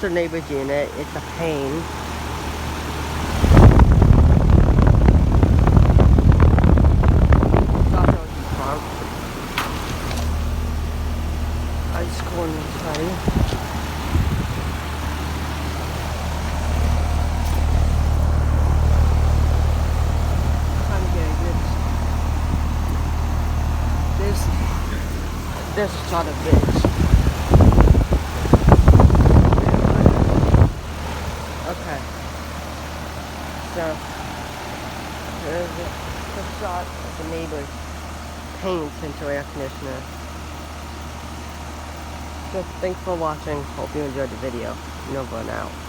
Their neighbor's unit. It's a pain. Ice corn is funny. This sort of bitch. Okay. So there's a shot of the neighbor's paint into air conditioner. So thanks for watching. Hope you enjoyed the video. Nova out.